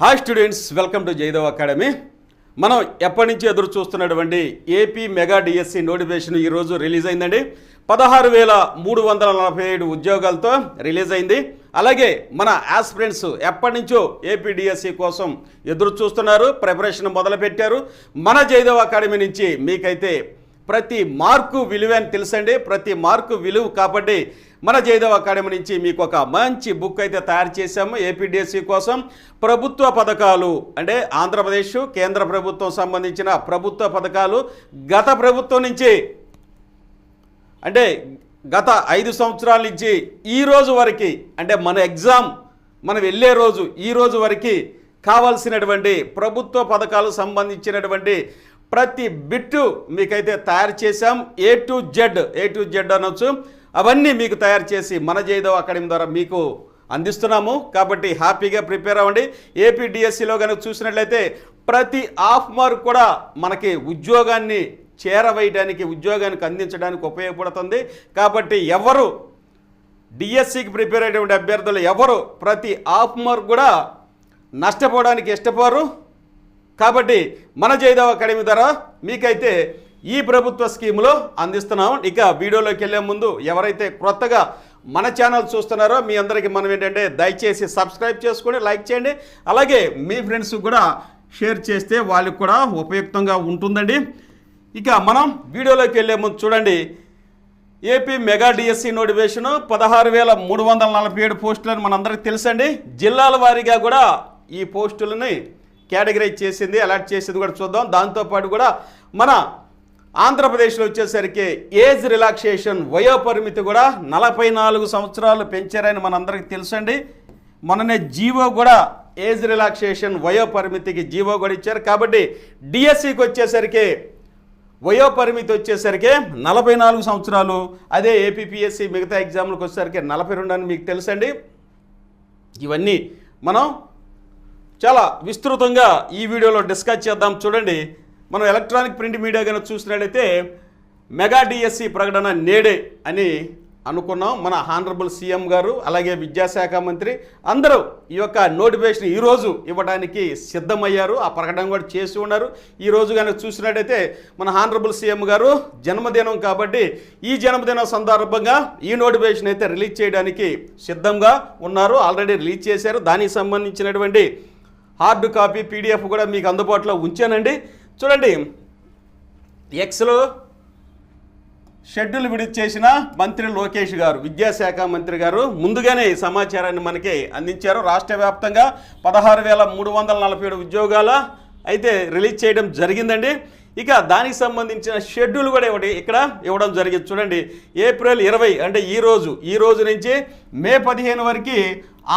Hi students, welcome to Jayadev academy. మనం ఎప్పటి నుంచి ఎదురు చూస్తున్నటువంటి ఏపీ మెగా డిఎస్సి నోటిఫికేషన్ ఈరోజు రిలీజ్ అయిందండి. 16,347 ఉద్యోగాలతో రిలీజ్ అయింది. అలాగే మన ఆస్పిరెంట్స్ ఎప్పటి నుంచో ఏపీ డిఎస్సి కోసం ఎదురు చూస్తున్నారు, ప్రిపరేషన్ మొదలుపెట్టారు. మన జయదేవ్ అకాడమీ నుంచి మీకైతే ప్రతి మార్కు విలువ అని తెలుసండి. ప్రతి మార్కు విలువ కాబట్టి మన జయదేవ్ అకాడమీ నుంచి మీకు ఒక మంచి బుక్ అయితే తయారు చేశాము. ఏపీడిఎస్సి కోసం ప్రభుత్వ పథకాలు అంటే ఆంధ్రప్రదేశ్ కేంద్ర ప్రభుత్వం సంబంధించిన ప్రభుత్వ పథకాలు గత ప్రభుత్వం నుంచి అంటే గత 5 సంవత్సరాల నుంచి ఈ రోజు వరకు అంటే మన ఎగ్జామ్ మనం వెళ్ళే రోజు ఈ రోజు వరకు కావాల్సినటువంటి ప్రభుత్వ పథకాలకు సంబంధించినటువంటి ప్రతి బిట్టు మీకైతే తయారు చేశాం. ఏ టు జెడ్ అనొచ్చు. అవన్నీ మీకు తయారు చేసి మన జయదేవ్ అకాడమీ ద్వారా మీకు అందిస్తున్నాము. కాబట్టి హ్యాపీగా ప్రిపేర్ అవ్వండి. ఏపీ డిఎస్సిలో కనుక చూసినట్లయితే ప్రతి హాఫ్ మార్క్ కూడా మనకి ఉద్యోగాన్ని చేరవేయడానికి ఉద్యోగానికి అందించడానికి ఉపయోగపడుతుంది. కాబట్టి ఎవరు డిఎస్సికి ప్రిపేర్ అయ్యేటువంటి అభ్యర్థులు ఎవరు ప్రతి హాఫ్ మార్క్ కూడా నష్టపోవడానికి ఇష్టపోరు. కాబట్టి మన జయదేవ్ అకాడమీ ద్వారా మీకైతే ఈ ప్రభుత్వ స్కీములో అందిస్తున్నాం. ఇక వీడియోలోకి వెళ్ళే ముందు ఎవరైతే కొత్తగా మన ఛానల్ చూస్తున్నారో మీ అందరికీ మనం ఏంటంటే దయచేసి సబ్స్క్రైబ్ చేసుకొని లైక్ చేయండి. అలాగే మీ ఫ్రెండ్స్ కూడా షేర్ చేస్తే వాళ్ళకి కూడా ఉపయుక్తంగా ఉంటుందండి. ఇక మనం వీడియోలోకి వెళ్ళే ముందు చూడండి, ఏపీ మెగా డిఎస్సి నోటిఫికేషన్ 16,347 పోస్టులని మనందరికీ తెలుసండి. జిల్లాల వారీగా కూడా ఈ పోస్టులని కేటగిరైజ్ చేసింది, అలాట్ చేసింది కూడా చూద్దాం. దాంతోపాటు కూడా మన ఆంధ్రప్రదేశ్లో వచ్చేసరికి ఏజ్ రిలాక్సేషన్ వయోపరిమితి కూడా 44 సంవత్సరాలు పెంచారని మనందరికీ తెలుసండి. మొన్ననే జీవో కూడా ఏజ్ రిలాక్సేషన్ వయోపరిమితికి జీవో కూడా ఇచ్చారు. కాబట్టి డిఎస్సికి వచ్చేసరికి వయోపరిమితి వచ్చేసరికి 44 సంవత్సరాలు. అదే ఏపీపీఎస్సి మిగతా ఎగ్జామ్లకు వచ్చేసరికి 42 అని మీకు తెలుసండి. ఇవన్నీ మనం చాలా విస్తృతంగా ఈ వీడియోలో డిస్కస్ చేద్దాం. చూడండి, మనం ఎలక్ట్రానిక్ ప్రింట్ మీడియా కనుక చూసినట్లయితే మెగా డిఎస్సి ప్రకటన నేడే అని అనుకున్నాం. మన హానరబుల్ సీఎం గారు అలాగే విద్యాశాఖ మంత్రి అందరూ ఈ యొక్క నోటిఫికేషన్ ఈరోజు ఇవ్వడానికి సిద్ధమయ్యారు. ఆ ప్రకటన కూడా చేసి ఉన్నారు. ఈరోజు కనుక చూసినట్టయితే మన హానరబుల్ సీఎం గారు జన్మదినం కాబట్టి ఈ జన్మదినం సందర్భంగా ఈ నోటిఫికేషన్ అయితే రిలీజ్ చేయడానికి సిద్ధంగా ఉన్నారు. ఆల్రెడీ రిలీజ్ చేశారు. దానికి సంబంధించినటువంటి హార్డ్ కాపీ పీడిఎఫ్ కూడా మీకు అందుబాటులో ఉంచానండి. చూడండి, ఎక్స్లో షెడ్యూల్ విడుదల చేసిన మంత్రి లోకేష్ గారు, విద్యాశాఖ మంత్రి గారు ముందుగానే ఈ సమాచారాన్ని మనకి అందించారు. రాష్ట్ర వ్యాప్తంగా 16,347 ఉద్యోగాల అయితే రిలీజ్ చేయడం జరిగిందండి. ఇక దానికి సంబంధించిన షెడ్యూల్ కూడా ఇక్కడ ఇవ్వడం జరిగింది. చూడండి, ఏప్రిల్ 20 అంటే ఈ రోజు నుంచి మే 15 వరకు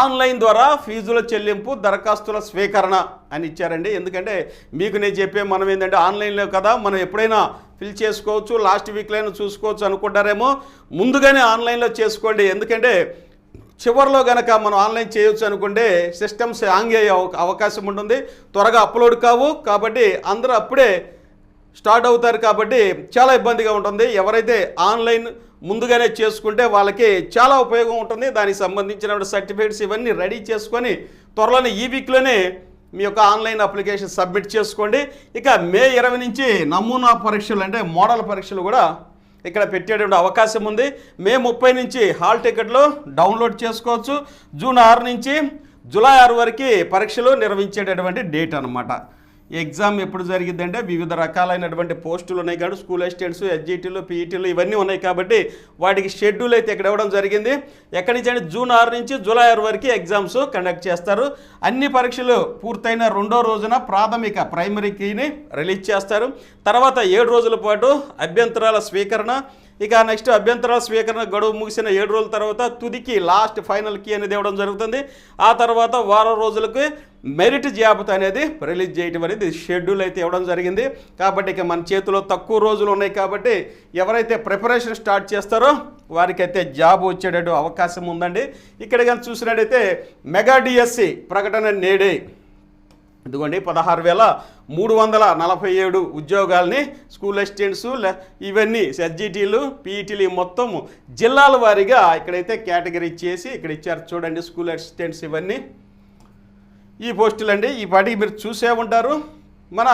ఆన్లైన్ ద్వారా ఫీజుల చెల్లింపు దరఖాస్తుల స్వీకరణ అని ఇచ్చారండి. ఎందుకంటే మీకు నేను చెప్పే మనం ఏంటంటే ఆన్లైన్లో కదా మనం ఎప్పుడైనా ఫిల్ చేసుకోవచ్చు, లాస్ట్ వీక్లో చూసుకోవచ్చు అనుకుంటారేమో. ముందుగానే ఆన్లైన్లో చేసుకోండి. ఎందుకంటే చివరిలో కనుక మనం ఆన్లైన్ చేయొచ్చు అనుకుంటే సిస్టమ్స్ హ్యాంగ్ అయ్యే అవకాశం ఉంటుంది, త్వరగా అప్లోడ్ కావు. కాబట్టి అందరూ అప్పుడే స్టార్ట్ అవుతారు. కాబట్టి చాలా ఇబ్బందిగా ఉంటుంది. ఎవరైతే ఆన్లైన్ ముందుగానే చేసుకుంటే వాళ్ళకి చాలా ఉపయోగం ఉంటుంది. దానికి సంబంధించిన సర్టిఫికేట్స్ ఇవన్నీ రెడీ చేసుకొని త్వరలోనే ఈ వీక్లోనే మీ యొక్క ఆన్లైన్ అప్లికేషన్ సబ్మిట్ చేసుకోండి. ఇక మే 20 నుంచి నమూనా పరీక్షలు అంటే మోడల్ పరీక్షలు కూడా ఇక్కడ పెట్టేటువంటి అవకాశం ఉంది. మే 30 నుంచి హాల్ టికెట్లు డౌన్లోడ్ చేసుకోవచ్చు. జూన్ 6 నుంచి జూలై 6 వరకు పరీక్షలు నిర్వహించేటటువంటి డేట్ అనమాట. ఎగ్జామ్ ఎప్పుడు జరిగిద్దంటే వివిధ రకాలైనటువంటి పోస్టులు ఉన్నాయి కాబట్టి స్కూల్ అసిస్టెంట్స్, ఎస్జిటీలు, పీఈటీలు ఇవన్నీ ఉన్నాయి కాబట్టి వాటికి షెడ్యూల్ అయితే ఇక్కడ ఇవ్వడం జరిగింది. ఎక్కడి నుంచి అంటే జూన్ 6 నుంచి జూలై 6 వరకు ఎగ్జామ్స్ కండక్ట్ చేస్తారు. అన్ని పరీక్షలు పూర్తయిన 2వ రోజున ప్రైమరీకిని రిలీజ్ చేస్తారు. తర్వాత 7 రోజుల పాటు అభ్యంతరాల స్వీకరణ. ఇక నెక్స్ట్ అభ్యంతరాల స్వీకరణ గడువు ముగిసిన 7 రోజుల తర్వాత తుదికి లాస్ట్ ఫైనల్ కీ అనేది ఇవ్వడం జరుగుతుంది. ఆ తర్వాత వారం రోజులకు మెరిట్ జాబితా అనేది రిలీజ్ చేయడం అనేది షెడ్యూల్ అయితే ఇవ్వడం జరిగింది. కాబట్టి ఇక మన చేతిలో తక్కువ రోజులు ఉన్నాయి కాబట్టి ఎవరైతే ప్రిపరేషన్ స్టార్ట్ చేస్తారో వారికైతే జాబ్ వచ్చేటట్టు అవకాశం ఉందండి. ఇక్కడ కానీ చూసినట్టయితే మెగా డిఎస్సి ప్రకటన నేడే ఇదిగోండి 16,347 ఉద్యోగాల్ని స్కూల్ అసిస్టెంట్స్ ఇవన్నీ ఎస్జిటీలు పీఈటీలు మొత్తం జిల్లాల వారీగా ఇక్కడైతే కేటగిరీ చేసి ఇక్కడ ఇచ్చారు. చూడండి, స్కూల్ అసిస్టెంట్స్ ఇవన్నీ ఈ పోస్టులు అండి. ఈ పాటికి మీరు చూసే ఉంటారు. మన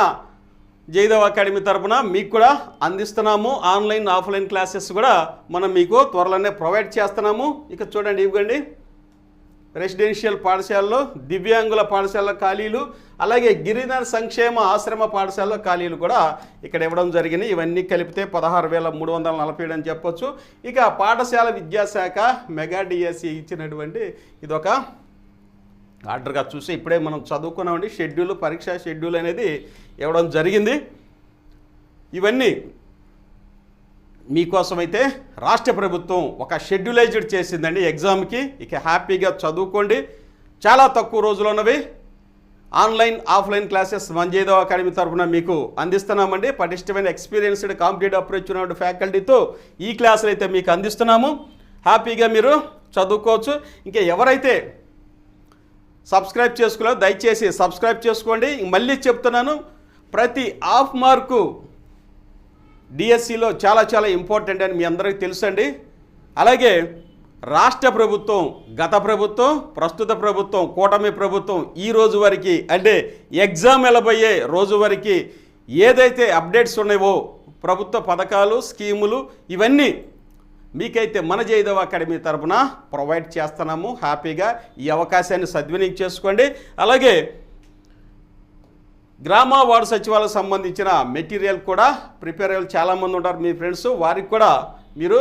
జయదేవ్ అకాడమీ తరపున మీకు కూడా అందిస్తున్నాము. ఆన్లైన్ ఆఫ్లైన్ క్లాసెస్ కూడా మనం మీకు త్వరలోనే ప్రొవైడ్ చేస్తున్నాము. ఇక చూడండి, ఇవ్వండి రెసిడెన్షియల్ పాఠశాలలో, దివ్యాంగుల పాఠశాల ఖాళీలు, అలాగే గిరిజన సంక్షేమ ఆశ్రమ పాఠశాల ఖాళీలు కూడా ఇక్కడ ఇవ్వడం జరిగింది. ఇవన్నీ కలిపితే 16,347 అని చెప్పొచ్చు. ఇక పాఠశాల విద్యాశాఖ మెగా డిఎస్సి ఇచ్చినటువంటి ఇదొక ఆర్డర్గా చూసి ఇప్పుడే మనం చదువుకున్నామండి. షెడ్యూల్, పరీక్షా షెడ్యూల్ అనేది ఇవ్వడం జరిగింది. ఇవన్నీ మీకోసమైతే రాష్ట్ర ప్రభుత్వం ఒక షెడ్యూలైజ్డ్ చేసిందండి ఎగ్జామ్కి. ఇక హ్యాపీగా చదువుకోండి. చాలా తక్కువ రోజులు ఉన్నవి. ఆన్లైన్ ఆఫ్లైన్ క్లాసెస్ మన జయదేవ్ అకాడమీ తరఫున మీకు అందిస్తున్నామండి. పటిష్టమైన ఎక్స్పీరియన్స్డ్ కాంపిటేటివ్ అప్రోచ్ ఉన్న ఫ్యాకల్టీతో ఈ క్లాసులు అయితే మీకు అందిస్తున్నాము. హ్యాపీగా మీరు చదువుకోవచ్చు. ఇంకా ఎవరైతే సబ్స్క్రైబ్ చేసుకోలేదో దయచేసి సబ్స్క్రైబ్ చేసుకోండి. మళ్ళీ చెప్తున్నాను, ప్రతి హాఫ్ మార్కు డిఎస్సిలో చాలా చాలా ఇంపార్టెంట్ అని మీ అందరికీ తెలుసండి. అలాగే రాష్ట్ర ప్రభుత్వం, గత ప్రభుత్వం, ప్రస్తుత ప్రభుత్వం, కూటమి ప్రభుత్వం ఈ రోజు వరకు అంటే ఎగ్జామ్ వెళ్ళబోయే రోజు వరకు ఏదైతే అప్డేట్స్ ఉన్నాయో ప్రభుత్వ పథకాలు, స్కీములు ఇవన్నీ మీకైతే మన జయదేవ్ అకాడమీ తరపున ప్రొవైడ్ చేస్తున్నాము. హ్యాపీగా ఈ అవకాశాన్ని సద్వినియోగం చేసుకోండి. అలాగే గ్రామ వార్డు సచివాలకు సంబంధించిన మెటీరియల్ కూడా ప్రిపేర్ అయ్యే చాలామంది ఉంటారు మీ ఫ్రెండ్స్, వారికి కూడా మీరు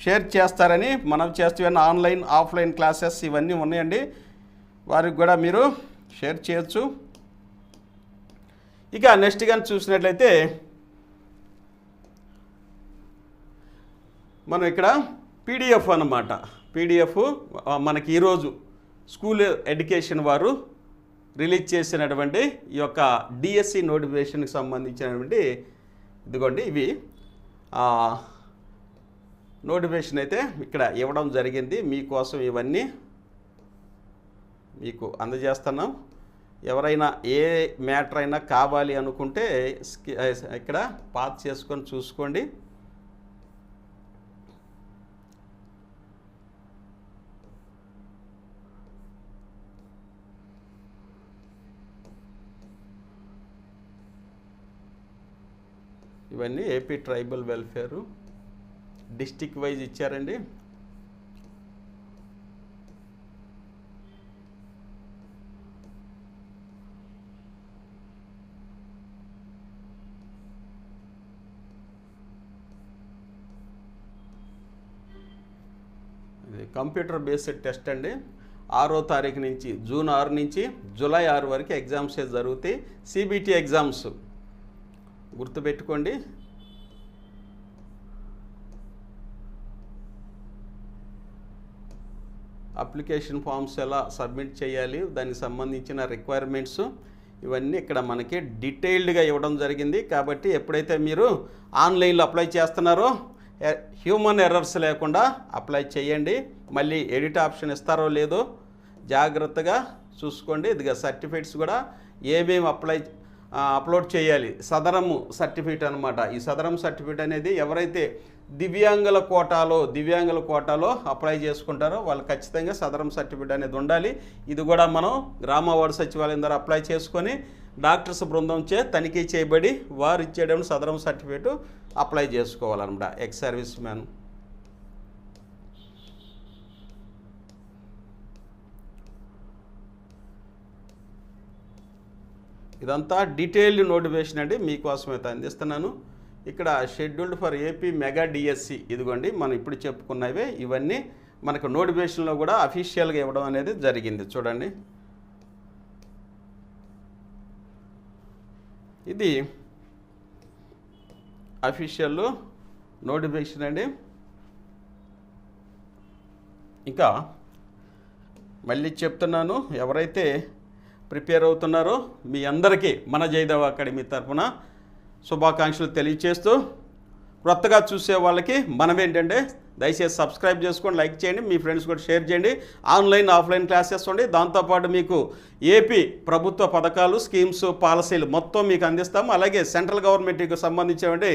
షేర్ చేస్తారని మనం చేస్తున్న ఆన్లైన్ ఆఫ్లైన్ క్లాసెస్ ఇవన్నీ ఉన్నాయండి. వారికి కూడా మీరు షేర్ చేయొచ్చు. ఇక నెక్స్ట్ కానీ చూసినట్లయితే మనం ఇక్కడ పీడిఎఫ్ అన్నమాట. పీడిఎఫ్ మనకి ఈరోజు స్కూల్ ఎడ్యుకేషన్ వారు రిలీజ్ చేసినటువంటి ఈ యొక్క డిఎస్సి నోటిఫికేషన్కి సంబంధించినటువంటి ఇదిగోండి, ఇవి నోటిఫికేషన్ అయితే ఇక్కడ ఇవ్వడం జరిగింది. మీకోసం ఇవన్నీ మీకు అందజేస్తున్నాం. ఎవరైనా ఏ మ్యాటర్ అయినా కావాలి అనుకుంటే ఇక్కడ పాస్ చేసుకొని చూసుకోండి. ఇవన్నీ AP tribal welfare district wise ఇచ్చారండి. ఇది కంప్యూటర్ బేస్డ్ టెస్ట్ అండి. 6వ తారీఖు నుంచి జూన్ 6 నుంచి జూలై 6 వరకు ఎగ్జామ్స్ జరుగుతాయి. సిబిటి ఎగ్జామ్స్ గుర్తుపెట్టుకోండి. అప్లికేషన్ ఫామ్స్ ఎలా సబ్మిట్ చేయాలి, దానికి సంబంధించిన రిక్వైర్మెంట్స్ ఇవన్నీ ఇక్కడ మనకి డీటెయిల్డ్గా ఇవ్వడం జరిగింది. కాబట్టి ఎప్పుడైతే మీరు ఆన్లైన్లో అప్లై చేస్తున్నారో హ్యూమన్ ఎర్రర్స్ లేకుండా అప్లై చేయండి. మళ్ళీ ఎడిట్ ఆప్షన్ ఇస్తారో లేదో జాగ్రత్తగా చూసుకోండి. ఇదిగా సర్టిఫికేట్స్ కూడా ఏమేమి అప్లోడ్ చేయాలి. సదరము సర్టిఫికేట్ అనమాట. ఈ సదరం సర్టిఫికేట్ అనేది ఎవరైతే దివ్యాంగుల కోటాలో అప్లై చేసుకుంటారో వాళ్ళు ఖచ్చితంగా సదరం సర్టిఫికేట్ అనేది ఉండాలి. ఇది కూడా మనం గ్రామ వార్డు సచివాలయం ద్వారా అప్లై చేసుకొని డాక్టర్స్ బృందం చే తనిఖీ చేయబడి వారు ఇచ్చేటప్పుడు సదరం సర్టిఫికేట్ అప్లై చేసుకోవాలన్నమాట. Ex service man. ఇదంతా డీటెయిల్డ్ నోటిఫికేషన్ అండి, మీకోసం అయితే అందిస్తున్నాను. ఇక్కడ scheduled for AP mega DSC ఇదిగోండి, మనం ఇప్పుడు చెప్పుకున్నవే. ఇవన్నీ మనకు నోటిఫికేషన్లో కూడా అఫీషియల్గా ఇవ్వడం అనేది జరిగింది. చూడండి, ఇది అఫీషియల్ నోటిఫికేషన్ అండి. ఇంకా మళ్ళీ చెప్తున్నాను, ఎవరైతే ప్రిపేర్ అవుతున్నారో మీ అందరికీ మన జయదేవ్ అకాడమీ తరఫున శుభాకాంక్షలు తెలియచేస్తూ కొత్తగా చూసే వాళ్ళకి మనం ఏంటంటే దయచేసి సబ్స్క్రైబ్ చేసుకోండి, లైక్ చేయండి, మీ ఫ్రెండ్స్ కూడా షేర్ చేయండి. ఆన్లైన్ ఆఫ్లైన్ క్లాసెస్ ఉండి దాంతోపాటు మీకు ఏపీ ప్రభుత్వ పథకాలు, స్కీమ్స్, పాలసీలు మొత్తం మీకు అందిస్తాము. అలాగే సెంట్రల్ గవర్నమెంట్కి సంబంధించినటువంటి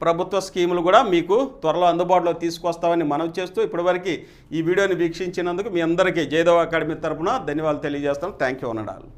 ప్రభుత్వ స్కీములు కూడా మీకు త్వరలో అందుబాటులో తీసుకొస్తామని మనవి చేస్తూ ఇప్పటివరకు ఈ వీడియోని వీక్షించినందుకు మీ అందరికీ జయదేవ అకాడమీ తరఫున ధన్యవాదాలు తెలియజేస్తాను. థ్యాంక్ యూ అన్నాడు.